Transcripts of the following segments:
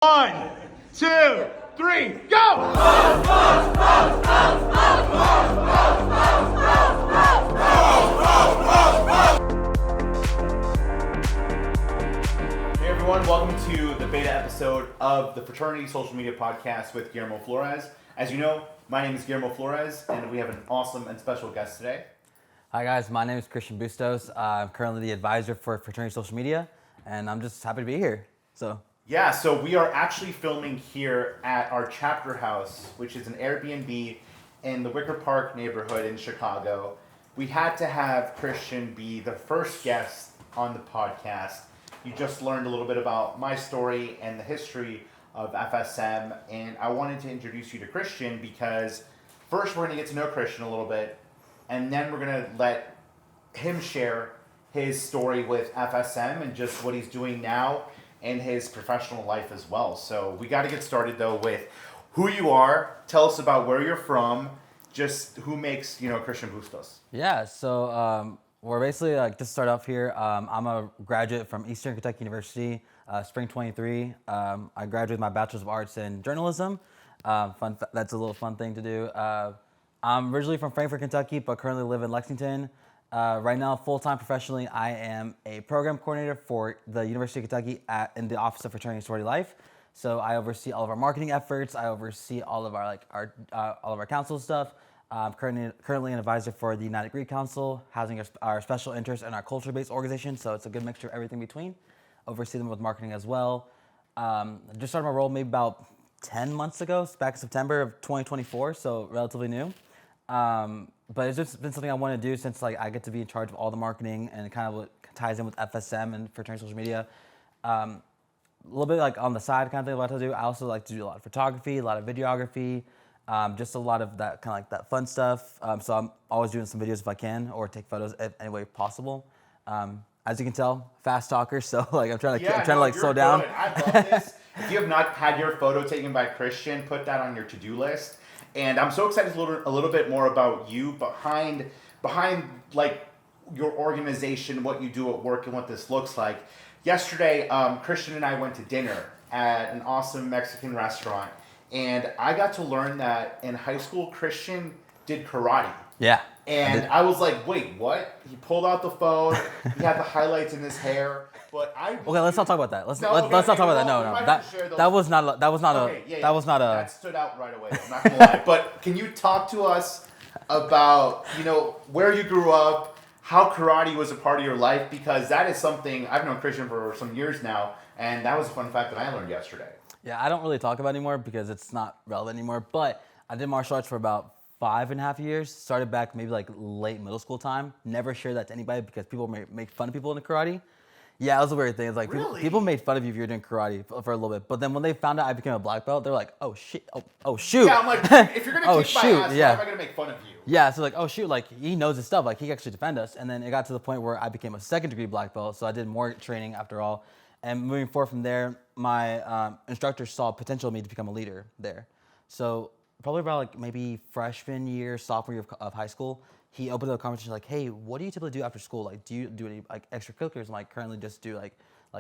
1, 2, 3, go! Hey everyone, welcome to the beta episode of the Fraternity Social Media Podcast with Guillermo Flores. As you know, my name is Guillermo Flores, and we have an awesome and special guest today. Hi guys, my name is Christian Bustos. I'm currently the advisor for Fraternity Social Media, and I'm just happy to be here. So We are actually filming here at our chapter house, which is an Airbnb in the Wicker Park neighborhood in Chicago. We had to have Christian be the first guest on the podcast. You just learned a little bit about my story and the history of FSM, and I wanted to introduce you to Christian because first we're going to get to know Christian a little bit, and then we're going to let him share his story with FSM and just what he's doing now in his professional life as well. So we got to get started though with who you are. Tell us about where you're from, just who makes, Christian Bustos. yeah, so we're basically to start off here. I'm a graduate from Eastern Kentucky University, spring 23. I graduated with my Bachelor's of Arts in Journalism. That's a little fun thing to do. I'm originally from Frankfort, Kentucky, but currently live in Lexington. Right now, full-time professionally, I am a program coordinator for the University of Kentucky in the Office of Fraternity and Sorority Life. So I oversee all of our marketing efforts. I oversee all of our all of our council stuff. I'm currently an advisor for the United Greek Council, housing our special interest and our culture-based organization. So it's a good mixture of everything between. Oversee them with marketing as well. Just started my role maybe about 10 months ago, back in September of 2024. So relatively new. But it's just been something I want to do since I get to be in charge of all the marketing, and it kind of ties in with FSM and fraternity social media. A little bit on the side kind of thing I like to do. I also like to do a lot of photography, a lot of videography, just a lot of that kind of that fun stuff. So I'm always doing some videos if I can, or take photos any way possible. As you can tell, fast talker. So I'm trying to slow down. I love this. If you have not had your photo taken by Christian, put that on your to-do list. And I'm so excited to learn a little bit more about you behind your organization, what you do at work, and what this looks like. Yesterday, Christian and I went to dinner at an awesome Mexican restaurant, and I got to learn that in high school, Christian did karate. Yeah. And I was like, wait, what? He pulled out the phone. He had the highlights in his hair. But okay, let's not talk about that. Let's not talk about that. No. That was not a. That stood out right away. I'm not gonna lie. But can you talk to us about where you grew up, how karate was a part of your life? Because that is something I've known Christian for some years now, and that was a fun fact that I learned yesterday. Yeah, I don't really talk about it anymore because it's not relevant anymore. But I did martial arts for about 5.5 years. Started back maybe late middle school time. Never shared that to anybody because people make fun of people in the karate. Yeah, it was a weird thing. It's really? people made fun of you if you were doing karate for a little bit. But then when they found out I became a black belt, they were like, oh shit, oh shoot. Yeah, I'm like, if you're gonna kick my ass, why am I gonna make fun of you? Yeah, so oh shoot, he knows his stuff. He can actually defend us. And then it got to the point where I became a second degree black belt, so I did more training after all. And moving forward from there, my instructor saw potential in me to become a leader there. So probably about maybe freshman year, sophomore year of high school, he opened up a conversation hey, what do you typically do after school? Do you do any extracurriculars? I'm currently just do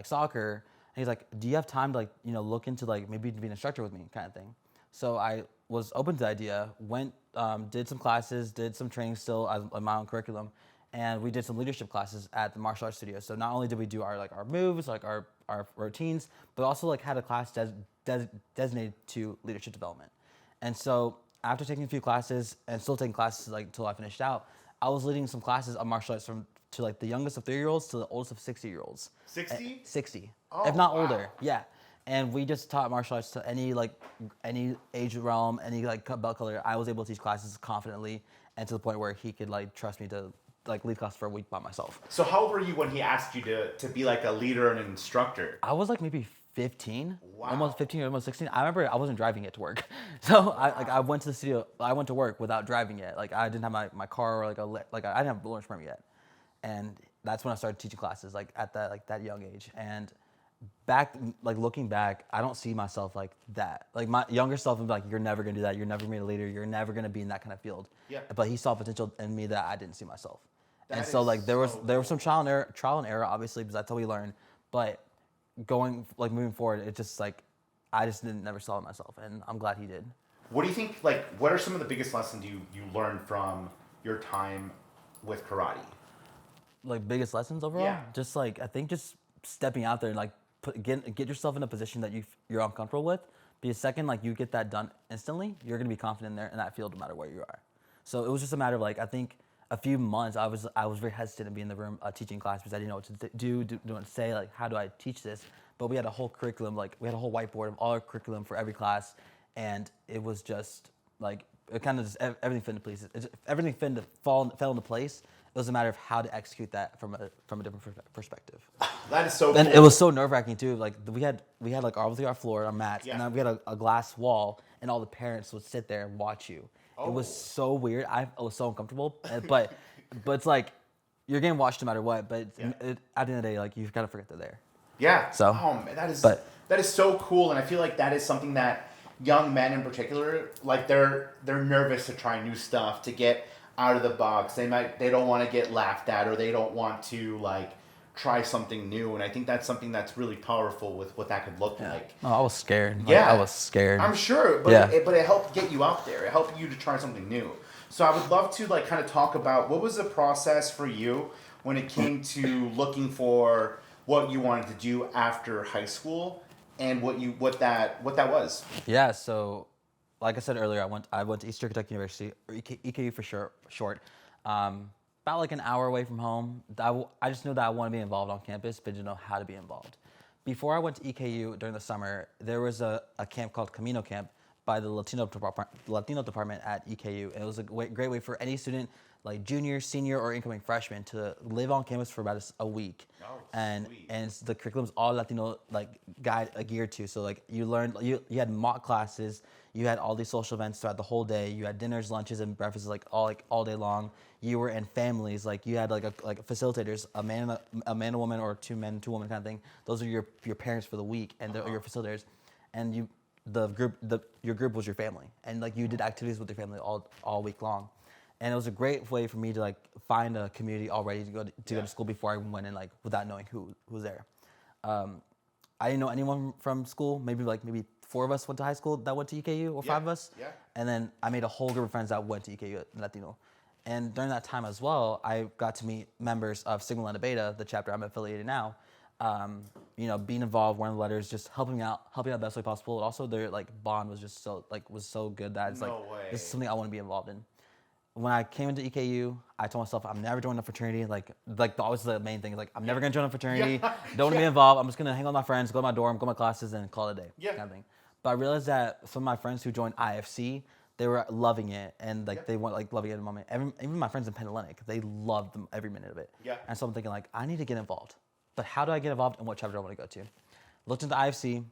soccer. And he's like, do you have time to look into maybe be an instructor with me kind of thing? So I was open to the idea, went, did some classes, did some training still on my own curriculum, and we did some leadership classes at the martial arts studio. So not only did we do our moves, our routines, but also had a class designated to leadership development. And so after taking a few classes and still taking classes until I finished out, I was leading some classes on martial arts to the youngest of 3-year-olds to the oldest of 60-year-olds. 60? 60, oh, if not wow. older. Yeah, and we just taught martial arts to any age realm, any belt color. I was able to teach classes confidently, and to the point where he could trust me to lead class for a week by myself. So how old were you when he asked you to be a leader and an instructor? I was maybe 15, wow. Almost 15 or almost 16. I remember I wasn't driving yet to work. So I went to the studio, I went to work without driving yet. I didn't have my car, or I didn't have a learner's permit yet. And that's when I started teaching classes, at that young age. And looking back, I don't see myself like that. My younger self would be you're never gonna do that. You're never gonna be a leader. You're never gonna be in that kind of field. Yeah. But he saw potential in me that I didn't see myself. That and so there was some cool. trial and error, obviously, because that's how we learn. But moving forward, it's just I just never saw it myself, and I'm glad he did. What do you think? Like, what are some of the biggest lessons you learned from your time with karate? Like biggest lessons overall, Yeah. just like I think just stepping out there and like get yourself in a position that you're uncomfortable with. Because second, like you get that done instantly, you're gonna be confident there in that field no matter where you are. So it was just a matter of like I think a few months I was very hesitant to be in the room teaching class because I didn't know what to do what to say, like how do I teach this. But we had a whole curriculum, like we had a whole whiteboard of all our curriculum for every class, and it was just like it kind of just everything fell into place. Everything fell into place. It was a matter of how to execute that from a different perspective. That is so And cool. it was so nerve wracking too. Like we had like obviously our floor, our mats, Yeah. and then we had a glass wall, and all the parents would sit there and watch you. It was Oh. so weird. I was so uncomfortable, but it's like you're getting watched no matter what. But Yeah. at the end of the day, like you've got to forget they're there. Yeah. So, oh man, but- that is so cool, and I feel like that is something that young men in particular, like they're nervous to try new stuff, to get out of the box. They don't want to get laughed at, or they don't want to like try something new. And I think that's something that's really powerful with what that could look like. Oh, I was scared. Like, Yeah. I was scared. I'm sure, but Yeah. it helped get you out there. It helped you to try something new. So I would love to like kind of talk about what was the process for you when it came to looking for what you wanted to do after high school, and what that was. Yeah, so like I said earlier, I went to Eastern Kentucky University, or EKU for short. About like an hour away from home. I just knew that I wanted to be involved on campus, but didn't know how to be involved. Before I went to EKU during the summer, there was a camp called Camino Camp by the Latino department at EKU, and it was a great way for any student, like junior, senior, or incoming freshman, to live on campus for about a week. Oh, and sweet. the curriculum's all Latino geared to. So like you learned, you had mock classes, you had all these social events throughout the whole day. You had dinners, lunches, and breakfasts all day long. You were in families, like you had like facilitators, a man, a woman, or two men, two women kind of thing. Those are your parents for the week, and they're your facilitators, and your group was your family, and like you did activities with your family all week long. And it was a great way for me to like find a community all ready to go to school before I went in, like without knowing who was there. I didn't know anyone from school. Maybe 4 of us went to high school that went to EKU, or 5 of us. Yeah. And then I made a whole group of friends that went to EKU Latino. And during that time as well, I got to meet members of Sigma Lambda Beta, the chapter I'm affiliated now. Being involved, wearing letters, just helping out the best way possible. And also their like bond was just so good that it's No way. this is something I want to be involved in. When I came into EKU, I told myself I'm never joining a fraternity. Like always the main thing is like I'm never gonna join a fraternity. Yeah. Don't want to be involved. I'm just gonna hang out with my friends, go to my dorm, go to my classes, and call it a day. Yeah. Kind of thing. But I realized that some of my friends who joined IFC, they were loving it, and they went loving it in the moment. Even my friends in Penn-Atlantic, they loved them every minute of it. Yeah. And so I'm thinking like I need to get involved, but how do I get involved and what chapter do I want to go to? Looked into IFC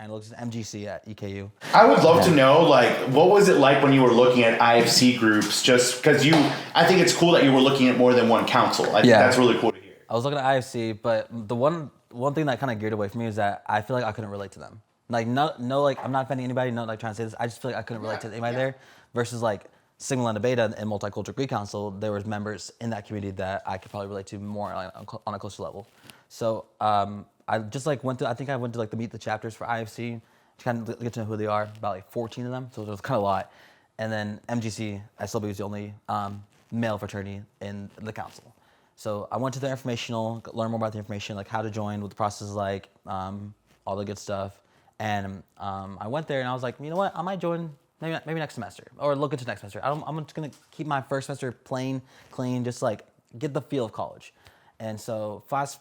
and looked into MGC at EKU. I would love to know, like, what was it like when you were looking at IFC groups? Just because I think it's cool that you were looking at more than one council. I think that's really cool to hear. I was looking at IFC, but the one thing that kind of geared away from me is that I feel like I couldn't relate to them. Like like I'm not offending anybody, not like trying to say this. I just feel like I couldn't relate to anybody there. Versus like Sigma Lambda Beta and Multicultural Greek Council, there was members in that community that I could probably relate to more on a closer level. So I just went to the meet the chapters for IFC to kind of get to know who they are. About 14 of them, so it was kind of a lot. And then MGC, SLB was the only male fraternity in the council. So I went to the informational, learn more about the information, like how to join, what the process is like, all the good stuff. And I went there and I was like, you know what, I might join maybe next semester, or look into next semester. I'm just gonna keep my first semester plain, clean, just like get the feel of college. And so flash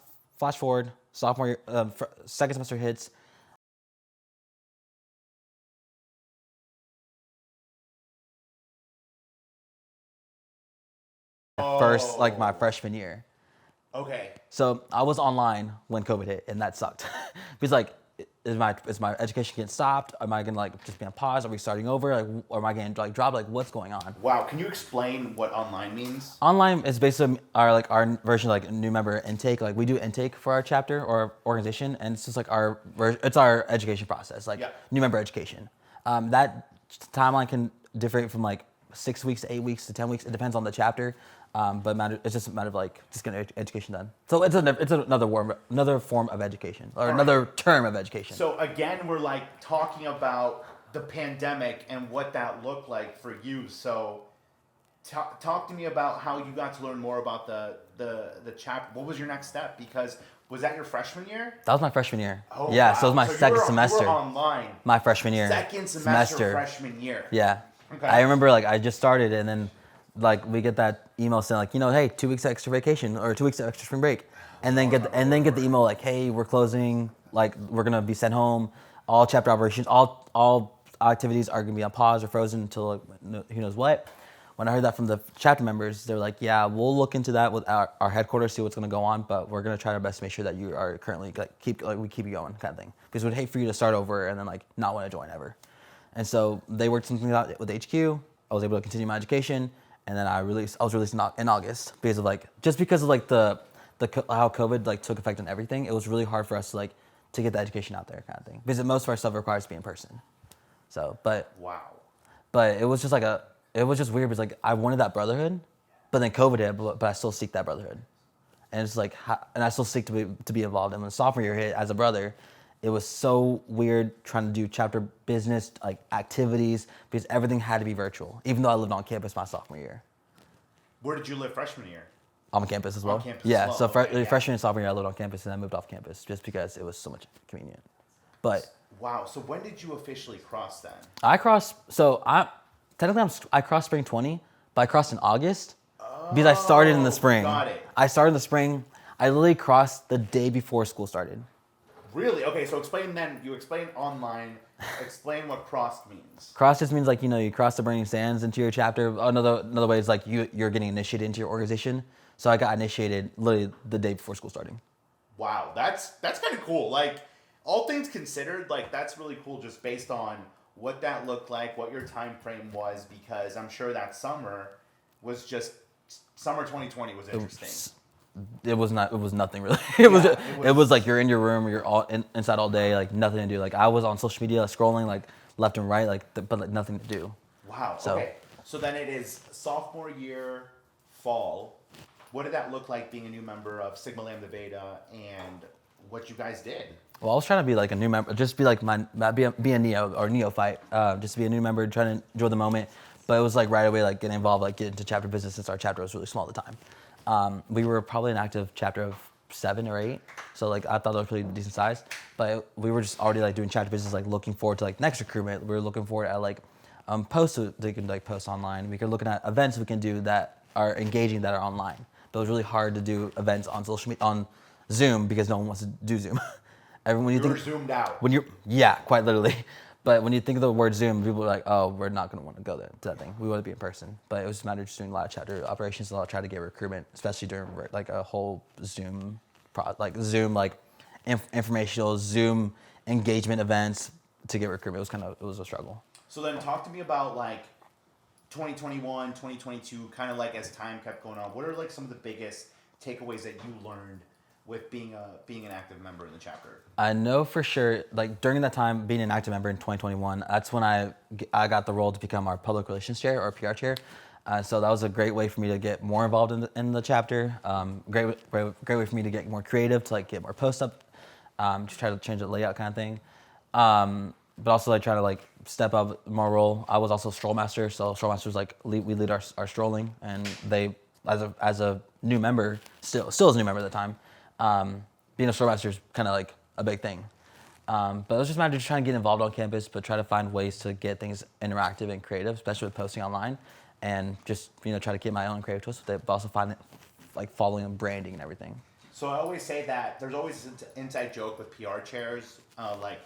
forward, sophomore year, second semester hits. First, my freshman year. Okay. So I was online when COVID hit, and that sucked. Because is my education getting stopped? Am I gonna just be on pause? Are we starting over? Or am I gonna drop? What's going on? Wow. Can you explain what online means? Online is basically our version of new member intake. Like we do intake for our chapter or organization, and it's just our education process, new member education. That timeline can differ from 6 weeks to 8 weeks to 10 weeks. It depends on the chapter. It's just a matter of like just getting education done. So it's another form of education, or another term of education. So again, we're like talking about the pandemic and what that looked like for you. So talk to me about how you got to learn more about the chapter. What was your next step? Because was that your freshman year? That was my freshman year. Oh, yeah, wow. so it was my second semester. You were online. My freshman year. Second semester freshman year. Yeah. Okay. I remember like I just started, and then like we get that email saying like, hey, 2 weeks extra vacation or 2 weeks extra spring break, and then get the email like, hey, we're closing, like we're gonna be sent home, all chapter operations, all activities are gonna be on pause or frozen until like, who knows what. When I heard that from the chapter members, they were like, yeah, we'll look into that with our headquarters, see what's gonna go on, but we're gonna try our best to make sure that you are currently we keep you going, kind of thing, because we'd hate for you to start over and then like not want to join ever. And so they worked something out with HQ. I was able to continue my education. And then I was released in August because of like how COVID like took effect on everything. It was really hard for us to get the education out there, kind of thing, because most of our stuff requires to be in person. So, wow. But it was just it was just weird because like I wanted that brotherhood, but then COVID hit, but I still seek that brotherhood, and it's like and I still seek to be involved. And when sophomore year hit, as a brother, it was so weird trying to do chapter business, like activities, because everything had to be virtual, even though I lived on campus my sophomore year. Where did you live freshman year? On campus as well. On campus yeah, as so well. Okay, freshman and sophomore year, I lived on campus, and I moved off campus just because it was so much convenient. But wow, so when did you officially cross then? I crossed spring 20, but I crossed in August because I started in the spring. Got it. I started in the spring. I literally crossed the day before school started. Really? Okay, so explain then. You explain online. Explain what crossed means. Cross just means like, you cross the burning sands into your chapter. Another way is like you're getting initiated into your organization. So I got initiated literally the day before school starting. Wow, that's kind of cool. Like, all things considered, like that's really cool just based on what that looked like, what your time frame was, because I'm sure that summer 2020 was interesting. It was nothing really. It was like you're in your room, you're all inside all day, like nothing to do. Like I was on social media scrolling like left and right, but like nothing to do. Wow. Okay. So then it is sophomore year, fall. What did that look like being a new member of Sigma Lambda Beta, and what you guys did? Well, I was trying to be like a new member, just be like be a neo or neophyte, just to be a new member, trying to enjoy the moment. But it was like right away, like getting involved, like get into chapter business, since our chapter was really small at the time. We were probably an active chapter of 7 or 8, so like I thought that was pretty decent size. But we were just already like doing chapter business, like looking forward to like next recruitment. We were looking forward at like posts that they can like post online. We were looking at events we can do that are engaging, that are online. But it was really hard to do events on social media, on Zoom, because no one wants to do Zoom. When you think zoomed out. Quite literally. But when you think of the word Zoom, people are like, oh, we're not going to want to go there to that thing. We want to be in person. But it was a matter of just doing a lot of chapter operations, a lot of trying to get recruitment, especially during like a whole Zoom, informational Zoom engagement events to get recruitment. It was a struggle. So then talk to me about like 2021, 2022, kind of like as time kept going on. What are like some of the biggest takeaways that you learned with being an active member in the chapter? I know for sure, like during that time, being an active member in 2021, that's when I got the role to become our public relations chair or PR chair. So that was a great way for me to get more involved in the chapter. Great way for me to get more creative, to like get more posts up, just try to change the layout kind of thing. But also like try to like step up more role. I was also stroll master, so stroll masters like we lead our strolling, and they as a new member, still as a new member at the time. Being a store master is kind of like a big thing. But it was just a matter of trying to get involved on campus, but try to find ways to get things interactive and creative, especially with posting online, and just try to get my own creative twist with it, but also find it like following and branding and everything. So I always say that there's always an inside joke with PR chairs, like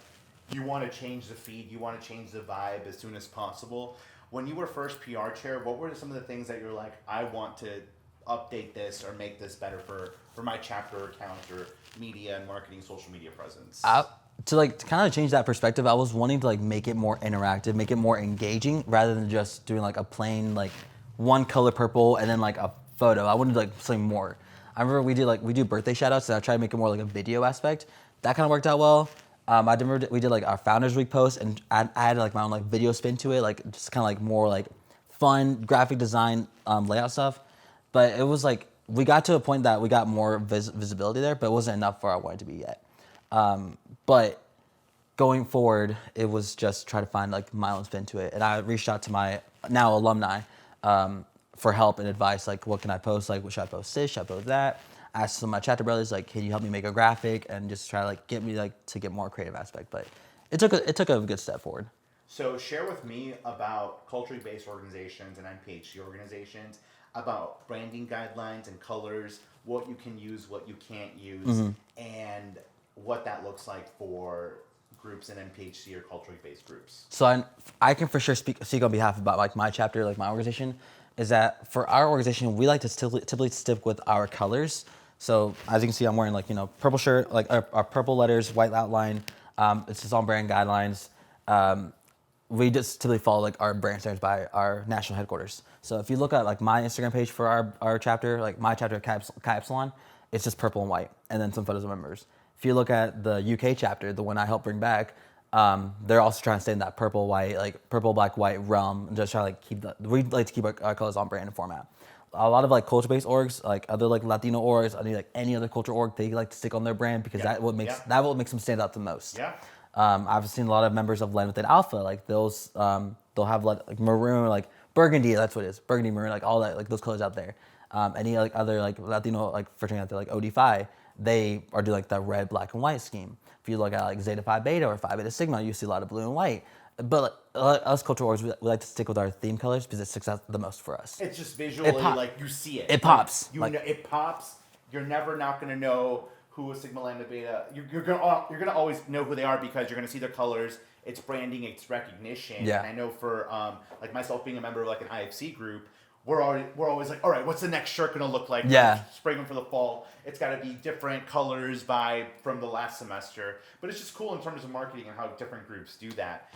you want to change the feed, you want to change the vibe as soon as possible. When you were first PR chair, what were some of the things that you're like, I want to update this or make this better for my chapter account or media and marketing, social media presence? To kind of change that perspective, I was wanting to like make it more interactive, make it more engaging, rather than just doing like a plain like one color purple and then like a photo. I wanted like something more. I remember we do birthday shout outs, and I tried to make it more like a video aspect. That kind of worked out well. I remember we did like our Founders Week post, and I added like my own like video spin to it, like just kind of like more like fun graphic design layout stuff, but it was like we got to a point that we got more visibility there, but it wasn't enough for where I wanted to be yet. But going forward, it was just try to find like my own spin to it, and I reached out to my now alumni for help and advice. Like, what can I post? Like, should I post this? Should I post that? I asked some of my chapter brothers, like, can you help me make a graphic and just try to like get me like to get more creative aspect. But it took a good step forward. So share with me about culturally based organizations and NPHC organizations, about branding guidelines and colors, what you can use, what you can't use, and what that looks like for groups in NPHC or culturally based groups. So I can for sure speak on behalf about like my chapter, like my organization, is that for our organization, we like to typically stick with our colors. So as you can see, I'm wearing like, purple shirt, like our purple letters, white outline. It's just on brand guidelines. We just typically follow like our brand standards by our national headquarters. So if you look at like my Instagram page for our chapter, like my chapter Chi Epsilon, it's just purple and white, and then some photos of members. If you look at the UK chapter, the one I helped bring back, they're also trying to stay in that purple, white, like purple, black, white realm, and just try to like we like to keep our colors on brand and format. A lot of like culture-based orgs, like other like Latino orgs, like any other culture org, they like to stick on their brand because that what makes them stand out the most. Yeah. I've seen a lot of members of Land Within Alpha, like those, they'll have like maroon, like burgundy, that's what it is, burgundy, maroon, like all that, like those colors out there. Any like other like Latino like fraternity out there, like OD5, they are doing like the red, black, and white scheme. If you look at like Zeta Phi Beta or Phi Beta Sigma, you see a lot of blue and white. But us cultural orgs, we like to stick with our theme colors because it sticks out the most for us. It's just visually like you see it. It pops. Like, it pops. You're never not going to know who is Sigma Lambda Beta. You're gonna always know who they are because you're gonna see their colors. It's branding. It's recognition. Yeah. And I know for like myself being a member of like an IFC group, we're always like, all right, what's the next shirt gonna look like? Yeah. Spring them for the fall. It's got to be different colors from the last semester. But it's just cool in terms of marketing and how different groups do that.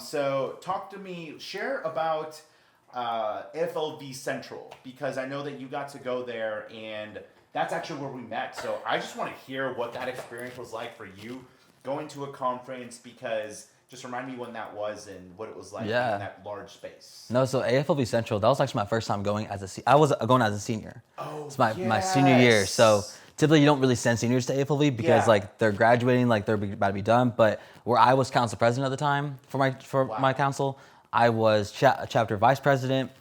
So talk to me. Share about FLV Central, because I know that you got to go there and that's actually where we met. So I just want to hear what that experience was like for you going to a conference, because just remind me when that was and what it was like in that large space. No, so AFLV Central, that was actually my first time going I was going as a senior. Oh, it's my senior year. So typically you don't really send seniors to AFLV because like they're graduating, like they're about to be done. But where I was council president at the time for my council, I was chapter vice president.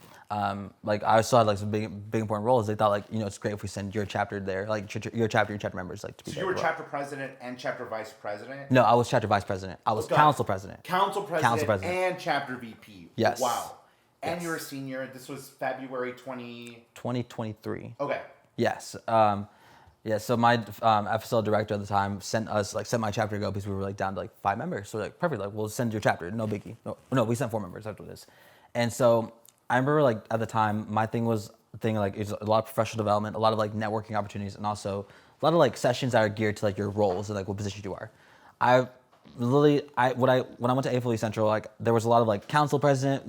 Like I still had like some big important roles. They thought like, it's great if we send your chapter there, like your chapter members like to be there. So you were chapter president and chapter vice president? No, I was chapter vice president. I was council president. Council president and chapter VP. Yes. Wow. And you're a senior. This was February 2023. Okay. Yes. So my FSL director at the time sent my chapter to go because we were like down to like 5 members. So like perfect, like we'll send your chapter, no biggie. No, we sent 4 members after this. And so I remember like at the time my thing was like it's a lot of professional development, a lot of like networking opportunities, and also a lot of like sessions that are geared to like your roles and like what position you are. When I went to AFLE Central, like there was a lot of like council president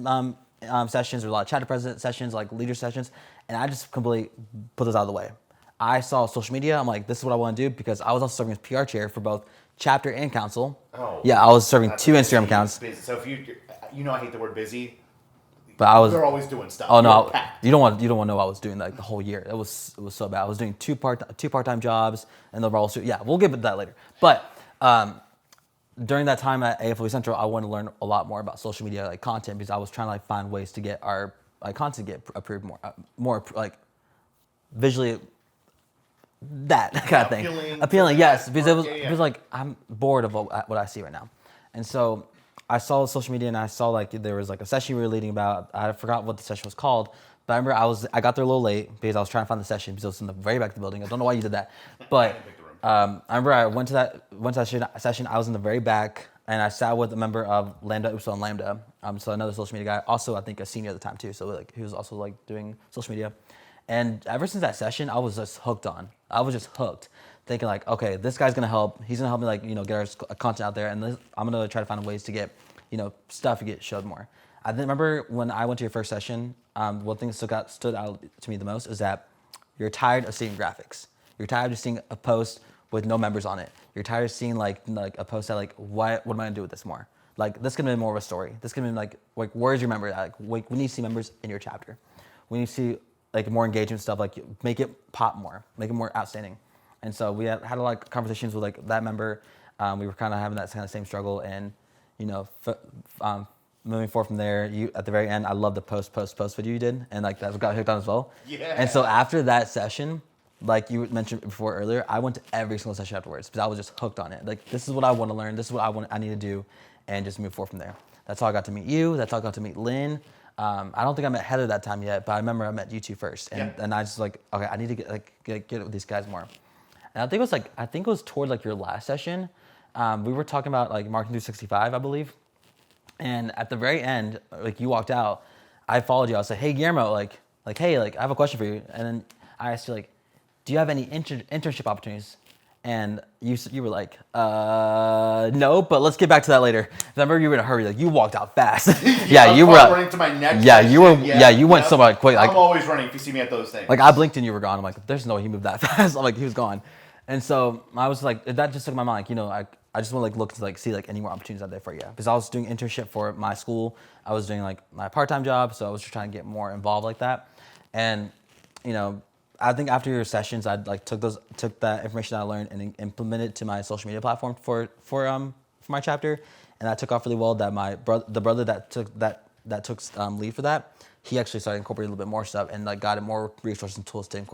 sessions, or a lot of chapter president sessions, like leader sessions, and I just completely put those out of the way. I saw social media. I'm like, this is what I want to do, because I was also serving as PR chair for both chapter and council. Oh, yeah, I was serving 2 Instagram accounts. So if I hate the word busy. But they're always doing stuff. Oh no, you don't want to know what I was doing like the whole year. It was so bad. I was doing 2 part-time jobs, and the roles. Yeah, we'll get into that later. But during that time at AFLE Central, I wanted to learn a lot more about social media like content, because I was trying to like find ways to get our content get approved more like visually. That kind of thing. Appealing, yes, because it was like I'm bored of what I see right now, and so I saw social media and I saw like there was like a session we were leading about. I forgot what the session was called, but I remember I got there a little late because I was trying to find the session because it was in the very back of the building. I don't know why you did that, but I remember I went to that session. I was in the very back and I sat with a member of Lambda Upsilon Lambda, so another social media guy, also I think a senior at the time too. So like he was also like doing social media. And ever since that session, I was just hooked, thinking like, okay, this guy's gonna help. He's gonna help me like, get our content out there, and I'm gonna try to find ways to get, stuff to get showed more. I remember when I went to your first session, one thing that stood out to me the most is that you're tired of seeing graphics. You're tired of seeing a post with no members on it. You're tired of seeing like a post that like, what am I gonna do with this more? Like this could have been more of a story. This could have been like where's your member at? Like we need to see members in your chapter. We need to see like more engagement stuff. Like make it pop more, make it more outstanding. And so we had like conversations with like that member. We were kind of having that kind of same struggle, and you know, moving forward from there. You at the very end, I love the post video you did, and like that got hooked on as well. Yeah. And so after that session, like you mentioned before earlier, I went to every single session afterwards because I was just hooked on it. Like this is what I want to learn. This is what I need to do, and just move forward from there. That's how I got to meet you. That's how I got to meet Lynn. I don't think I met Heather that time yet, but I remember I met you two first, and I just like, okay, I need to get with these guys more. And I think it was toward like your last session. We were talking about like Marketing 365, I believe. And at the very end, like you walked out, I followed you. I was like, hey Guillermo, like hey, like I have a question for you. And then I asked you like, do you have any internship opportunities? And you were like, no, but let's get back to that later. I remember you were in a hurry, like you walked out fast. You were running to my next. Yeah, you were. Yeah, you went so much quick. Like, I'm always running if you see me at those things. Like I blinked and you were gone. I'm like, there's no way he moved that fast. I'm like, he was gone. And so I was like, that just took my mind. Like, you know, I just want to like look to like see like any more opportunities out there for you, because I was doing internship for my school. I was doing like my part-time job, so I was just trying to get more involved like that. And you know, I think after your sessions, I like took that information that I learned and implemented it to my social media platform for my chapter, and that took off really well. That the brother that took lead for that, he actually started incorporating a little bit more stuff and like got more resources and tools to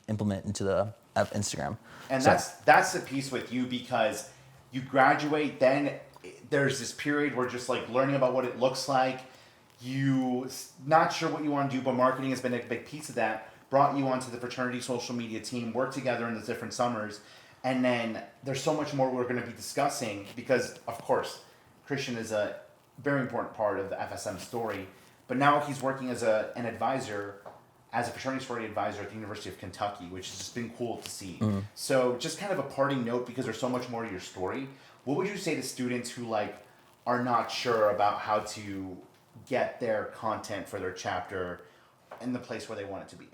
implement into the Instagram. And that's the piece with you, because you graduate, then there's this period where just like learning about what it looks like. You not sure what you want to do, but marketing has been a big piece of that. Brought you onto the fraternity social media team, worked together in the different summers, and then there's so much more we're going to be discussing, because of course Christian is a very important part of the FSM story, but now he's working as an advisor, as a fraternity sorority advisor at the University of Kentucky, which has just been cool to see. Mm-hmm. So just kind of a parting note, because there's so much more to your story, what would you say to students who like are not sure about how to get their content for their chapter in the place where they want it to be?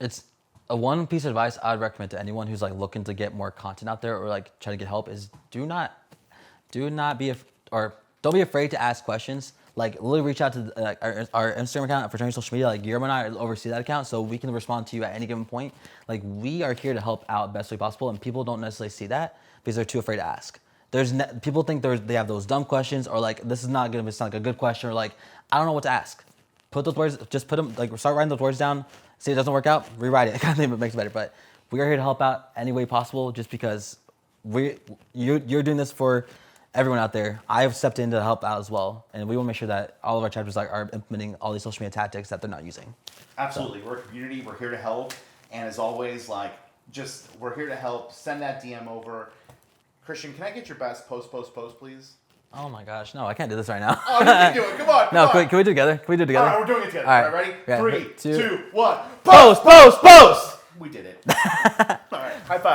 It's a one piece of advice I'd recommend to anyone who's like looking to get more content out there or like try to get help is don't be afraid to ask questions. Like literally reach out to our Instagram account at Fraternity Social Media. Like Guillermo and I oversee that account, so we can respond to you at any given point. Like we are here to help out best way possible, and people don't necessarily see that because they're too afraid to ask. People think they have those dumb questions, or like this is not going to sound like a good question, or like I don't know what to ask. Put those words, just put them, like start writing those words down. See if it doesn't work out, rewrite it. I think it makes it better. But we are here to help out any way possible, just because you're doing this for everyone out there. I have stepped in to help out as well, and we want to make sure that all of our chapters are implementing all these social media tactics that they're not using. Absolutely, we're a community. We're here to help, and as always, we're here to help. Send that DM over. Christian, can I get your best post, please? Oh my gosh, no, I can't do this right now. Oh, you can do it. Come on. No, can we do it together? All right, we're doing it together. All right, ready? Yeah. 3, 2, 1. Post! We did it. All right, high five.